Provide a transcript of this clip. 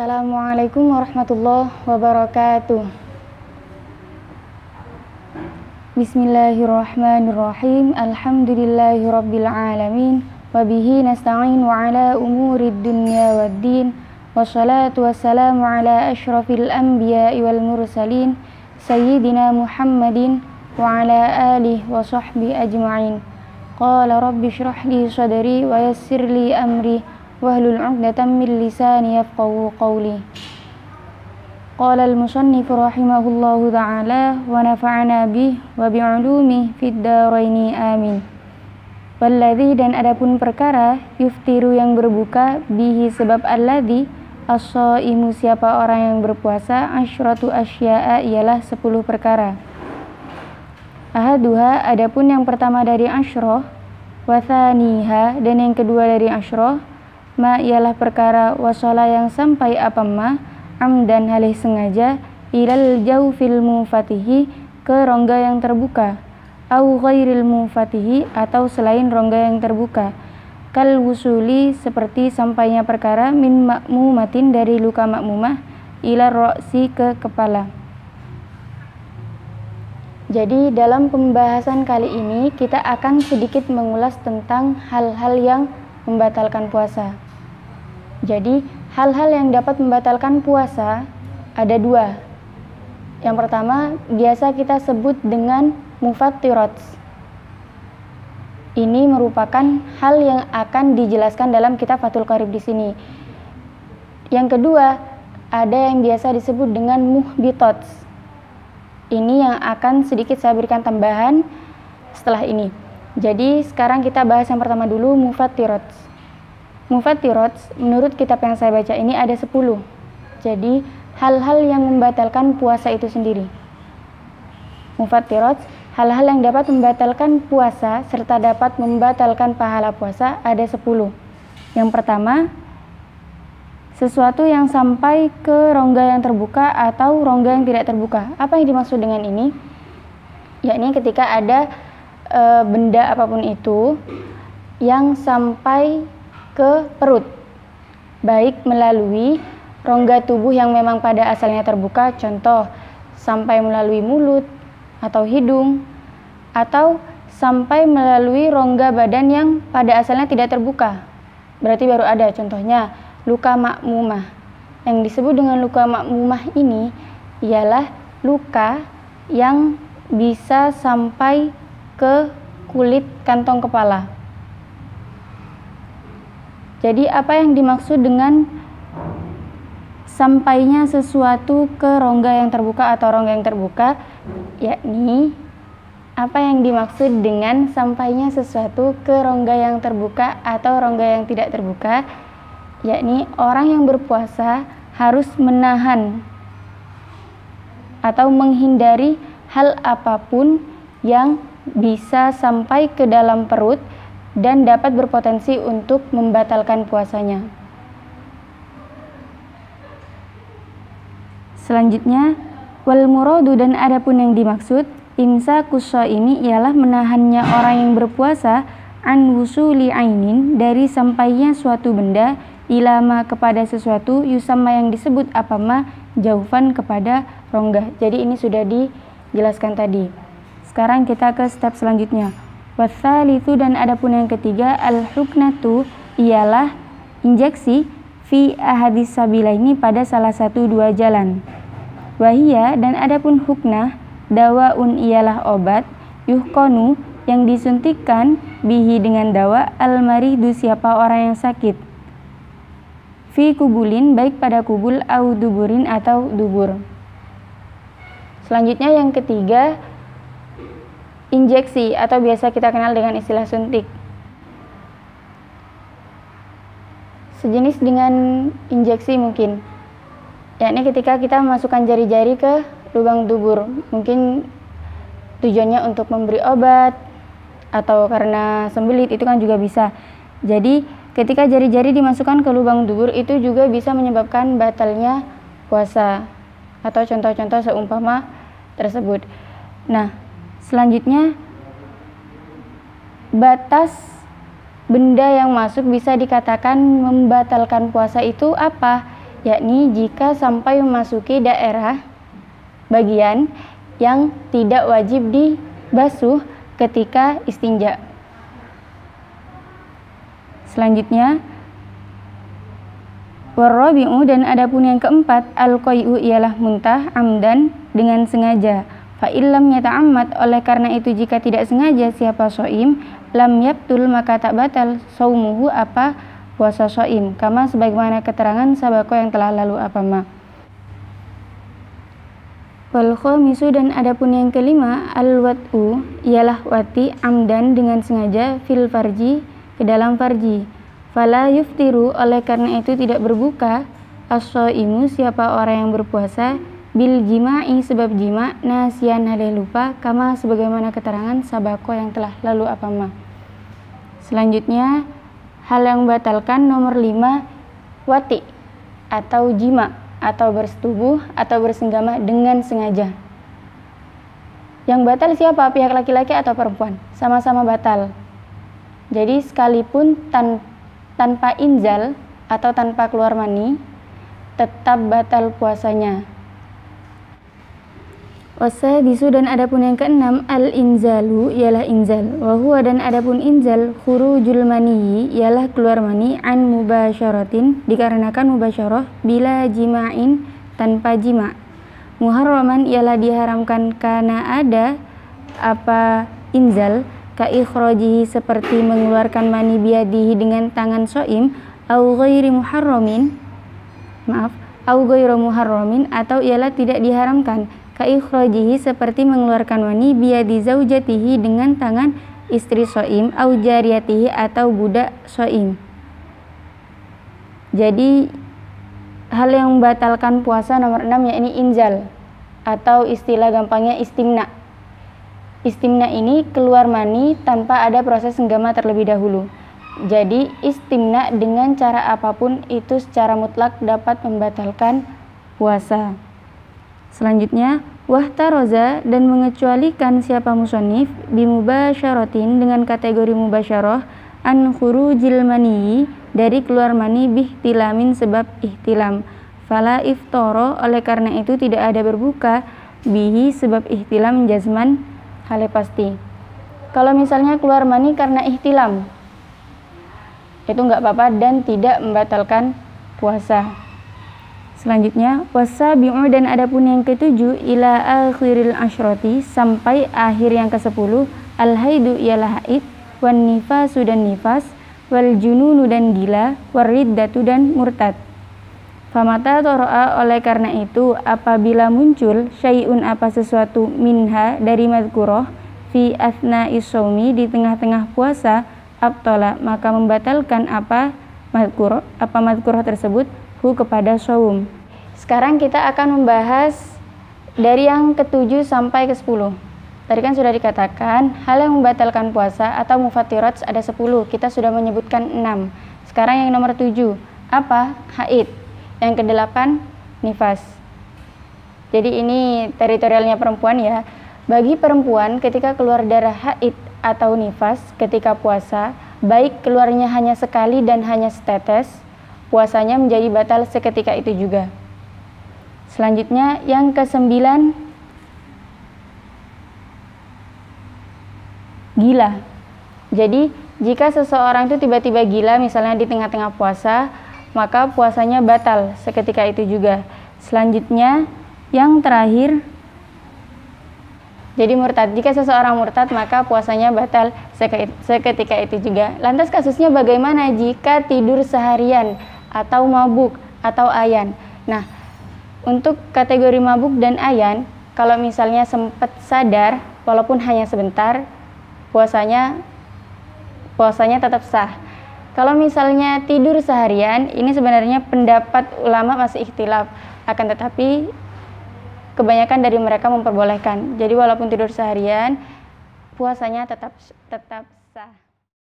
Assalamualaikum warahmatullahi wabarakatuh. Bismillahirrahmanirrahim. Alhamdulillahirabbil alamin. Wa bihi nasta'in wa ala umurid dunya waddin. Wassalatu wassalamu ala asyrafil anbiya'i wal mursalin sayyidina Muhammadin wa ala alihi wa sahbihi ajma'in. Qala rabbi shrah li sadri wa yassir li amri wahlul 'uqdatam min lisani yafqahu qawli. Qala al-musannif rahimahullahu ta'ala wa nafa'ana bih wa bi'ulumi fid dharaini amin. Walladzi, dan adapun perkara, yuftiru yang berbuka, bihi sebab alladzi, as-shaimu siapa orang yang berpuasa, asyratu asya'a ialah 10 perkara. Ahaduha, adapun yang pertama dari asyroh, wa thaniha, dan yang kedua dari asyroh, ma ialah perkara wasala yang sampai apa ma amdan halih sengaja ilal jawfil mufatihi ke rongga yang terbuka au ghairil mufatihi atau selain rongga yang terbuka kal wusuli seperti sampainya perkara min makmumatin dari luka makmumah ila ro'si ke kepala. Jadi dalam pembahasan kali ini kita akan sedikit mengulas tentang hal-hal yang membatalkan puasa. Jadi hal-hal yang dapat membatalkan puasa ada 2. Yang pertama biasa kita sebut dengan mufattirat. Ini merupakan hal yang akan dijelaskan dalam kitab Fathul Qarib di sini. Yang kedua ada yang biasa disebut dengan muhbitat. Ini yang akan sedikit saya berikan tambahan setelah ini. Jadi sekarang kita bahas yang pertama dulu, mufattirat. Mufattirat menurut kitab yang saya baca ini ada 10. Jadi hal-hal yang membatalkan puasa itu sendiri. Mufattirat, hal-hal yang dapat membatalkan puasa serta dapat membatalkan pahala puasa ada 10. Yang pertama, sesuatu yang sampai ke rongga yang terbuka atau rongga yang tidak terbuka. Apa yang dimaksud dengan ini? Yakni ketika ada benda apapun itu yang sampai ke perut, baik melalui rongga tubuh yang memang pada asalnya terbuka, contoh sampai melalui mulut atau hidung, atau sampai melalui rongga badan yang pada asalnya tidak terbuka, berarti baru ada, contohnya luka makmumah. Yang disebut dengan luka makmumah ini ialah luka yang bisa sampai ke kulit kantong kepala. Jadi apa yang dimaksud dengan sampainya sesuatu ke rongga yang terbuka atau rongga yang terbuka, yakni apa yang dimaksud dengan sampainya sesuatu ke rongga yang terbuka atau rongga yang tidak terbuka, yakni orang yang berpuasa harus menahan atau menghindari hal apapun yang bisa sampai ke dalam perut dan dapat berpotensi untuk membatalkan puasanya. Selanjutnya, wal muradu, dan adapun yang dimaksud imsakus shaimi ialah menahannya orang yang berpuasa an wusuli ainin dari sampainya suatu benda ilama kepada sesuatu yusamma yang disebut apa ma jaufan kepada rongga. Jadi ini sudah dijelaskan tadi. Sekarang kita ke step selanjutnya. Watsalitsu, dan adapun yang ketiga al-huknatu ialah injeksi fi ahadis sabilaini pada salah satu 2 jalan. Wahia, dan adapun huknah dawaun ialah obat yuhkonu yang disuntikkan bihi dengan dawa al-maridu siapa orang yang sakit. Fi kubulin, baik pada kubul au duburin atau dubur. Selanjutnya yang ketiga injeksi atau biasa kita kenal dengan istilah suntik. Sejenis dengan injeksi mungkin, yakni ketika kita memasukkan jari-jari ke lubang dubur, mungkin tujuannya untuk memberi obat atau karena sembelit, itu kan juga bisa. Jadi ketika jari-jari dimasukkan ke lubang dubur itu juga bisa menyebabkan batalnya puasa atau contoh-contoh seumpama tersebut. Nah, selanjutnya batas benda yang masuk bisa dikatakan membatalkan puasa itu apa? yakni jika sampai memasuki daerah bagian yang tidak wajib dibasuh ketika istinja. Selanjutnya, warrabi'u, dan adapun yang keempat, al-qai'u ialah muntah amdan dengan sengaja. Fa illam yata'ammad, oleh karena itu jika tidak sengaja siapa shaim, lam yabtul, maka tak batal saumuhu apa puasa shaim, kama sebagaimana keterangan sabako yang telah lalu apama. Wal khamisu, dan adapun yang kelima, al-wat'u ialah wati amdan dengan sengaja fil farji, ke dalam farji. Fala yuftiru, oleh karena itu tidak berbuka as-shaimu siapa orang yang berpuasa bil jima'i sebab jima, nasian halih lupa, kama sebagaimana keterangan sabako yang telah lalu apama. Selanjutnya, hal yang membatalkan nomor 5, wati atau jima atau bersetubuh atau bersenggama dengan sengaja. Yang batal siapa? Pihak laki-laki atau perempuan? Sama-sama batal. Jadi sekalipun tanpa inzal atau tanpa keluar mani, tetap batal puasanya. Wasadisu, dan adapun yang keenam, al-inzalu ialah inzal. Wahuwa, dan adapun inzal, khurujul mani ialah keluar mani an mubasyaratin, dikarenakan mubasyarah, bila jima'in, tanpa jima'. Muharraman ialah diharamkan karena ada apa inzal, ka ikhrajihi seperti mengeluarkan mani biadihi dengan tangan shaim, au ghairu muharramin, atau ialah tidak diharamkan, ka ikhrajihi seperti mengeluarkan mani biadi zaujatihi dengan tangan istri shaim, au jariyatihi atau budak shaim. Jadi hal yang membatalkan puasa nomor 6 yakni inzal, atau istilah gampangnya istimna. Istimna ini keluar mani tanpa ada proses senggama terlebih dahulu. Jadi istimna dengan cara apapun itu secara mutlak dapat membatalkan puasa. Selanjutnya, wahtaroza, dan mengecualikan siapa musannif bimubasyaratin dengan kategori mubasyarah an khurujil mani, dari keluar mani bihtilamin sebab ihtilam. Fala iftoro, oleh karena itu tidak ada berbuka bihi sebab ihtilam jazman, hal pasti. Kalau misalnya keluar mani karena ihtilam, itu nggak apa-apa dan tidak membatalkan puasa. Selanjutnya, wasabi'u, dan adapun yang ketujuh, ila akhiril asyrati, sampai akhir yang ke-10, al-haidu ialah haid, wan nifasu dan nifas, wal jununu dan gila, wariddatu dan murtad. Famata toro'a, oleh karena itu apabila muncul syai'un apa sesuatu minha dari madhkurah fi athna isyaumi, di tengah-tengah puasa, abtola, maka membatalkan apa madhkurah tersebut hu kepada shaum. Sekarang kita akan membahas dari yang ke-7 sampai ke-10. Tadi kan sudah dikatakan hal yang membatalkan puasa atau mufattirat ada 10, kita sudah menyebutkan 6. Sekarang yang nomor 7 apa? Haid. Yang ke-8 nifas. Jadi ini teritorialnya perempuan ya. Bagi perempuan ketika keluar darah haid atau nifas ketika puasa, baik keluarnya hanya sekali dan hanya setetes, puasanya menjadi batal seketika itu juga. Selanjutnya yang ke-9 gila. Jadi jika seseorang itu tiba-tiba gila misalnya di tengah-tengah puasa, maka puasanya batal seketika itu juga. Selanjutnya yang terakhir, jadi murtad. Jika seseorang murtad maka puasanya batal seketika itu juga. Lantas kasusnya bagaimana jika tidur seharian atau mabuk atau ayan? Nah, untuk kategori mabuk dan ayan, kalau misalnya sempat sadar walaupun hanya sebentar, puasanya tetap sah. Kalau misalnya tidur seharian, ini sebenarnya pendapat ulama masih ikhtilaf, akan tetapi kebanyakan dari mereka memperbolehkan. Jadi walaupun tidur seharian, puasanya tetap sah.